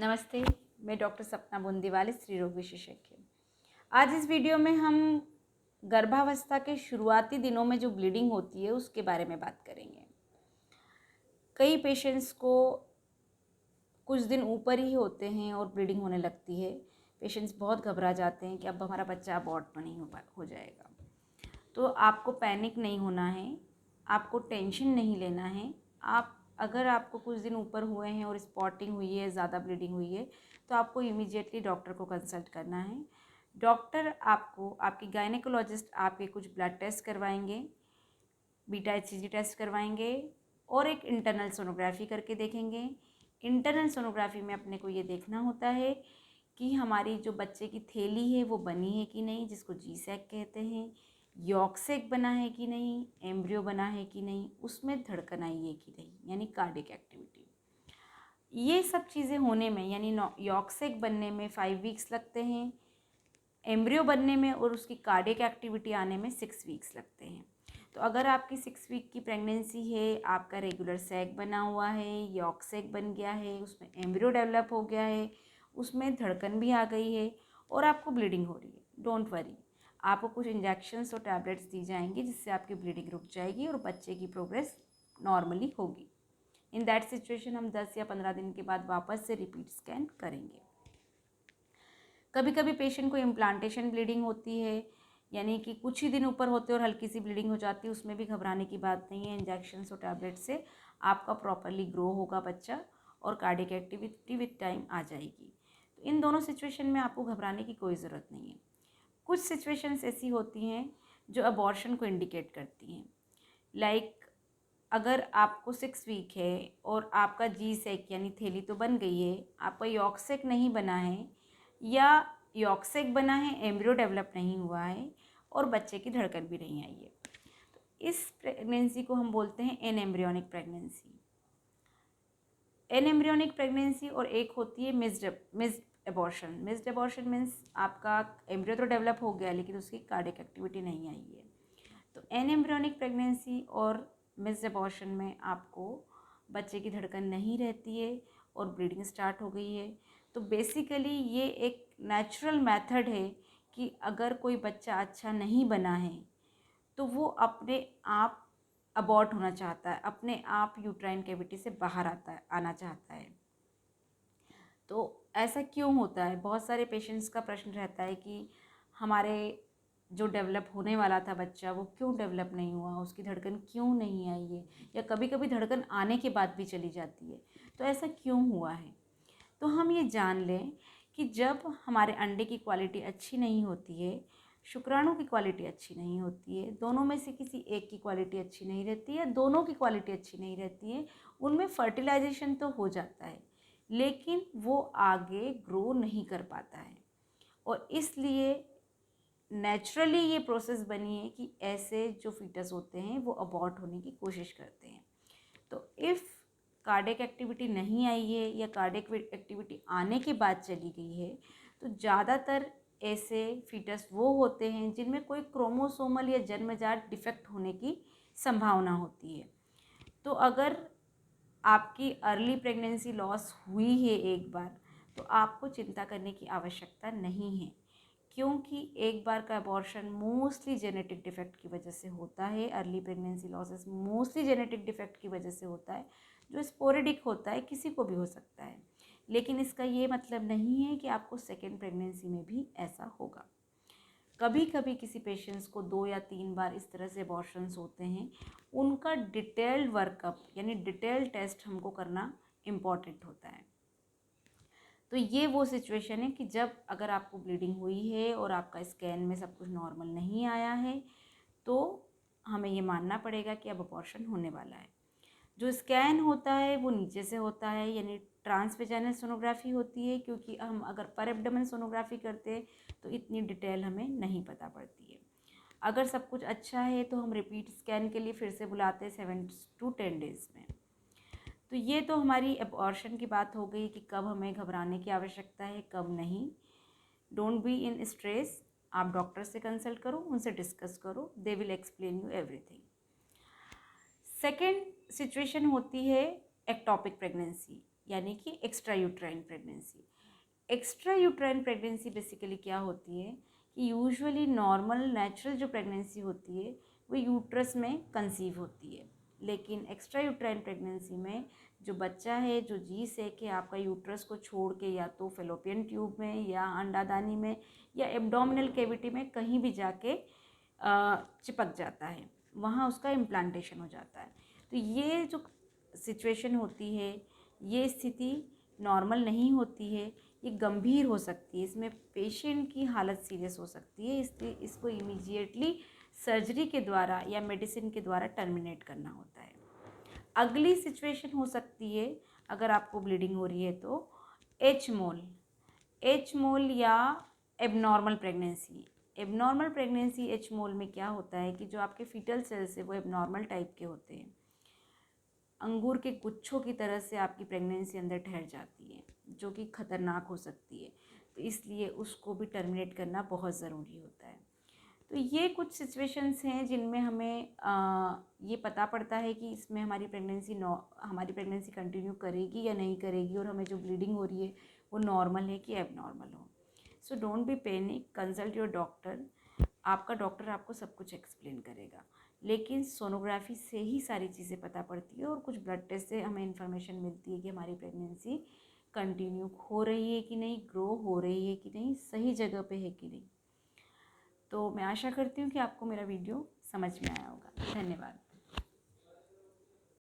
नमस्ते, मैं डॉक्टर सपना बुंदीवाल, स्त्री रोग विशेषज्ञ। आज इस वीडियो में हम गर्भावस्था के शुरुआती दिनों में जो ब्लीडिंग होती है उसके बारे में बात करेंगे। कई पेशेंट्स को कुछ दिन ऊपर ही होते हैं और ब्लीडिंग होने लगती है। पेशेंट्स बहुत घबरा जाते हैं कि अब हमारा बच्चा अबॉर्ट तो नहीं हो जाएगा। तो आपको पैनिक नहीं होना है, आपको टेंशन नहीं लेना है। अगर आपको कुछ दिन ऊपर हुए हैं और स्पॉटिंग हुई है, ज़्यादा ब्लीडिंग हुई है, तो आपको इमीडिएटली डॉक्टर को कंसल्ट करना है। डॉक्टर आपको, आपकी गायनेकोलॉजिस्ट आपके कुछ ब्लड टेस्ट करवाएंगे, बीटा HCG टेस्ट करवाएंगे और एक इंटरनल सोनोग्राफी करके देखेंगे। इंटरनल सोनोग्राफी में अपने को ये देखना होता है कि हमारी जो बच्चे की थैली है वो बनी है कि नहीं, जिसको जी-सैक कहते हैं, यॉर्क सैक बना है कि नहीं, एम्ब्रियो बना है कि नहीं, उसमें धड़कन आई है कि नहीं, यानी कार्डिक एक्टिविटी। ये सब चीज़ें होने में, यानी यॉर्क सैक बनने में 5 वीक्स लगते हैं, एम्ब्रियो बनने में और उसकी कार्डिक एक्टिविटी आने में 6 वीक्स लगते हैं। तो अगर आपकी 6 वीक की प्रेगनेंसी है, आपका रेगुलर सैक बना हुआ है, यॉर्क सैक बन गया है, उसमें एम्ब्रियो डेवलप हो गया है, उसमें धड़कन भी आ गई है और आपको ब्लीडिंग हो रही है, डोंट वरी, आपको कुछ इंजेक्शन्स और टैबलेट्स दी जाएंगी जिससे आपकी ब्लीडिंग रुक जाएगी और बच्चे की प्रोग्रेस नॉर्मली होगी। इन दैट सिचुएशन हम 10 या 15 दिन के बाद वापस से रिपीट स्कैन करेंगे। कभी कभी पेशेंट को इम्प्लांटेशन ब्लीडिंग होती है, यानी कि कुछ ही दिन ऊपर होते हैं और हल्की सी ब्लीडिंग हो जाती है। उसमें भी घबराने की बात नहीं है, इंजेक्शन्स और टैबलेट से आपका प्रॉपरली ग्रो होगा बच्चा और कार्डिक एक्टिविटी विद टाइम आ जाएगी। तो इन दोनों सिचुएशन में आपको घबराने की कोई ज़रूरत नहीं है। कुछ सिचुएशंस ऐसी होती हैं जो अबॉर्शन को इंडिकेट करती हैं, लाइक अगर आपको 6 वीक है और आपका जी-सैक यानी थैली तो बन गई है, आपका यॉर्क सैक नहीं बना है, या यॉर्क सैक बना है, एम्ब्रियो डेवलप नहीं हुआ है और बच्चे की धड़कन भी नहीं आई है, तो इस प्रेगनेंसी को हम बोलते हैं एनएम्ब्रियोनिक प्रेगनेंसी। एनएम्ब्रियोनिक प्रेगनेंसी और एक होती है missed abortion. Missed abortion means आपका एम्ब्रियो तो डेवलप हो गया लेकिन उसकी कार्डिक एक्टिविटी नहीं आई है। तो एनएम्ब्रियोनिक प्रेगनेंसी और मिस्ड एबॉर्शन में आपको बच्चे की धड़कन नहीं रहती है और ब्लीडिंग स्टार्ट हो गई है। तो बेसिकली ये एक नेचुरल मेथड है कि अगर कोई बच्चा अच्छा नहीं बना है तो वो अपने आप अबॉर्ट होना चाहता है, अपने आप यूट्राइन कैविटी से बाहर आना चाहता है। तो ऐसा क्यों होता है? बहुत सारे पेशेंट्स का प्रश्न रहता है कि हमारे जो डेवलप होने वाला था बच्चा वो क्यों डेवलप नहीं हुआ, उसकी धड़कन क्यों नहीं आई है, या कभी कभी धड़कन आने के बाद भी चली जाती है, तो ऐसा क्यों हुआ है? तो हम ये जान लें कि जब हमारे अंडे की क्वालिटी अच्छी नहीं होती है, शुक्राणु की क्वालिटी अच्छी नहीं होती है, दोनों में से किसी एक की क्वालिटी अच्छी नहीं रहती है, दोनों की क्वालिटी अच्छी नहीं रहती है, उनमें फर्टिलाइजेशन तो हो जाता है लेकिन वो आगे ग्रो नहीं कर पाता है। और इसलिए नेचुरली ये प्रोसेस बनी है कि ऐसे जो फीटस होते हैं वो अबॉर्ट होने की कोशिश करते हैं। तो इफ़ कार्डिक एक्टिविटी नहीं आई है या कार्डिक एक्टिविटी आने के बाद चली गई है, तो ज़्यादातर ऐसे फीटस वो होते हैं जिनमें कोई क्रोमोसोमल या जन्मजात डिफेक्ट होने की संभावना होती है। तो अगर आपकी अर्ली प्रेगनेंसी लॉस हुई है एक बार, तो आपको चिंता करने की आवश्यकता नहीं है, क्योंकि एक बार का अबॉर्शन मोस्टली जेनेटिक डिफेक्ट की वजह से होता है। Early pregnancy losses mostly genetic defect की वजह से होता है, जो स्पोरेडिक होता है, किसी को भी हो सकता है। लेकिन इसका ये मतलब नहीं है कि आपको सेकेंड प्रेगनेंसी में भी ऐसा होगा। कभी कभी किसी पेशेंट्स को 2 या 3 बार इस तरह से अबॉर्शंस होते हैं, उनका डिटेल्ड वर्कअप यानी डिटेल्ड टेस्ट हमको करना इम्पॉर्टेंट होता है। तो ये वो सिचुएशन है कि जब अगर आपको ब्लीडिंग हुई है और आपका स्कैन में सब कुछ नॉर्मल नहीं आया है, तो हमें ये मानना पड़ेगा कि अब अबॉर्शन होने वाला है। जो स्कैन होता है वो नीचे से होता है, यानी ट्रांसवेजाइनल सोनोग्राफी होती है, क्योंकि हम अगर पर एब्डोमेन सोनोग्राफी करते हैं तो इतनी डिटेल हमें नहीं पता पड़ती है। अगर सब कुछ अच्छा है तो हम रिपीट स्कैन के लिए फिर से बुलाते हैं 7 to 10 डेज़ में। तो ये तो हमारी अबॉर्शन की बात हो गई कि कब हमें घबराने की आवश्यकता है, कब नहीं। डोंट बी इन स्ट्रेस, आप डॉक्टर से कंसल्ट करो, उनसे डिस्कस करो, they will explain you everything. Second situation होती है एक्टॉपिक प्रेगनेंसी। यानी कि extra uterine pregnancy. Extra uterine pregnancy basically क्या होती है कि यूजुअली नॉर्मल नेचुरल जो प्रेगनेंसी होती है वो यूट्रस में कंसीव होती है, लेकिन एक्स्ट्रा यूट्राइन प्रेगनेंसी में जो बच्चा है जो जी से कि आपका यूट्रस को छोड़ के या तो फेलोपियन ट्यूब में या अंडादानी में या एब्डोमिनल कैविटी में कहीं भी जाके चिपक जाता है, वहाँ उसका इम्प्लांटेशन हो जाता है। तो ये जो सिचुएशन होती है, ये स्थिति नॉर्मल नहीं होती है, ये गंभीर हो सकती है, इसमें पेशेंट की हालत सीरियस हो सकती है, इसलिए इसको इमीडिएटली सर्जरी के द्वारा या मेडिसिन के द्वारा टर्मिनेट करना होता है। अगली सिचुएशन हो सकती है अगर आपको ब्लीडिंग हो रही है तो एच मोल या abnormal pregnancy. Abnormal pregnancy H mole में क्या होता है कि जो आपके फीटल सेल्स है वो एबनॉर्मल टाइप के होते हैं, अंगूर के गुच्छों की तरह से आपकी प्रेगनेंसी अंदर ठहर जाती है, जो कि ख़तरनाक हो सकती है, तो इसलिए उसको भी टर्मिनेट करना बहुत ज़रूरी होता है। तो ये कुछ सिचुएशंस हैं जिनमें हमें ये पता पड़ता है कि इसमें हमारी प्रेगनेंसी कंटिन्यू करेगी या नहीं करेगी, और हमें जो ब्लीडिंग हो रही है वो नॉर्मल है कि एबनॉर्मल हो। So don't be panic, consult your doctor. आपका डॉक्टर आपको सब कुछ एक्सप्लेन करेगा, लेकिन सोनोग्राफी से ही सारी चीज़ें पता पड़ती है और कुछ ब्लड टेस्ट से हमें इन्फॉर्मेशन मिलती है कि हमारी प्रेगनेंसी कंटिन्यू हो रही है कि नहीं, ग्रो हो रही है कि नहीं, सही जगह पे है कि नहीं। तो मैं आशा करती हूँ कि आपको मेरा वीडियो समझ में आया होगा। धन्यवाद।